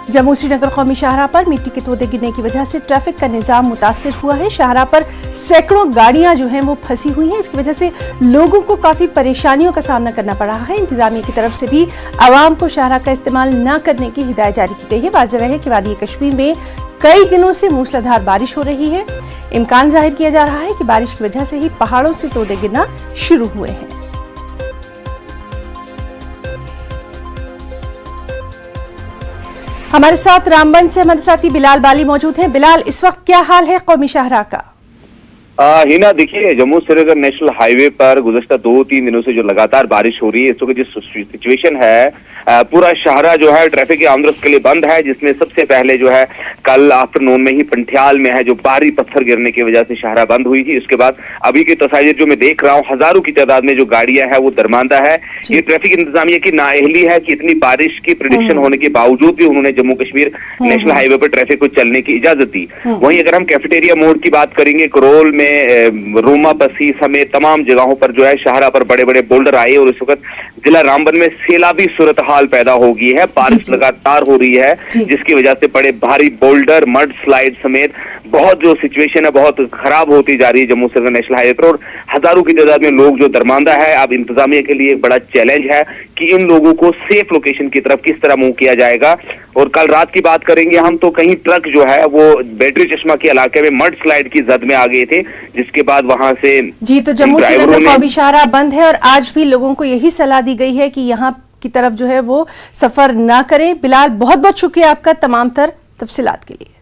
जम्मू श्रीनगर कौमी शाहराह पर मिट्टी के तोदे गिरने की वजह से ट्रैफिक का निजाम मुतासिर हुआ है। शाहराह पर सैकड़ों गाड़ियां जो हैं वो फंसी हुई हैं। इसकी वजह से लोगों को काफी परेशानियों का सामना करना पड़ रहा है। इंतजामिया की तरफ से भी आवाम को शाहराह का इस्तेमाल न करने की हिदायत जारी की गई है। वाज़ेह है कि वादी कश्मीर में कई दिनों से मूसलाधार बारिश हो रही है। इम्कान जाहिर किया जा रहा है कि बारिश की वजह से ही पहाड़ों से तोदे गिरना शुरू हुए हैं। हमारे साथ रामबन से हमारे साथी बिलाल बाली मौजूद हैं। बिलाल, इस वक्त क्या हाल है कौमी शाहराह का? हिना, देखिए, जम्मू श्रीनगर नेशनल हाईवे पर गुज़श्ता 2-3 दिनों से जो लगातार बारिश हो रही है, इस वक्त जो सिचुएशन है, पूरा शाहराह जो है ट्रैफिक की आमदरफ्त के लिए बंद है। जिसमें सबसे पहले जो है कल आफ्टरनून में ही पंठियाल में है जो भारी पत्थर गिरने की वजह से शाहराह बंद हुई थी। उसके बाद अभी की तस्वीर जो मैं देख रहा हूँ, हजारों की तादाद में जो गाड़ियां हैं वो दरमांदा है। ये ट्रैफिक इंतजामिया की नाअहली है कि इतनी बारिश की प्रेडिक्शन होने के बावजूद भी उन्होंने जम्मू कश्मीर नेशनल हाईवे पर ट्रैफिक को चलने की इजाजत दी। वहीं अगर हम कैफेटेरिया मोड़ की बात करेंगे, करोल में, रोमा बसी समेत तमाम जगहों पर जो है शाहराह पर बड़े बड़े बोल्डर आए और इस वक्त जिला रामबन में सैलाबी सूरत हाल पैदा हो गई है। बारिश लगातार हो रही है जिसकी वजह से बड़े भारी बोल्डर, मड स्लाइड समेत बहुत जो सिचुएशन है बहुत खराब होती जा रही है जम्मू श्रीनगर नेशनल हाईवे पर। और हजारों की तादाद में लोग जो दरमांदा है। अब इंतजामिया के लिए एक बड़ा चैलेंज है कि इन लोगों को सेफ लोकेशन की तरफ किस तरह मूव किया जाएगा। और कल रात की बात करेंगे हम तो कहीं ट्रक जो है वो बैटरी चश्मा के इलाके में मड स्लाइड की जद में आ गए थे, जिसके बाद वहां से जी तो जम्मू श्रीनगर कौमी शाहराह बंद है और आज भी लोगों को यही सलाह दी गई है कि यहाँ की तरफ जो है वो सफर ना करें। बिलाल, बहुत बहुत शुक्रिया आपका तमाम तर तफसीलात के लिए।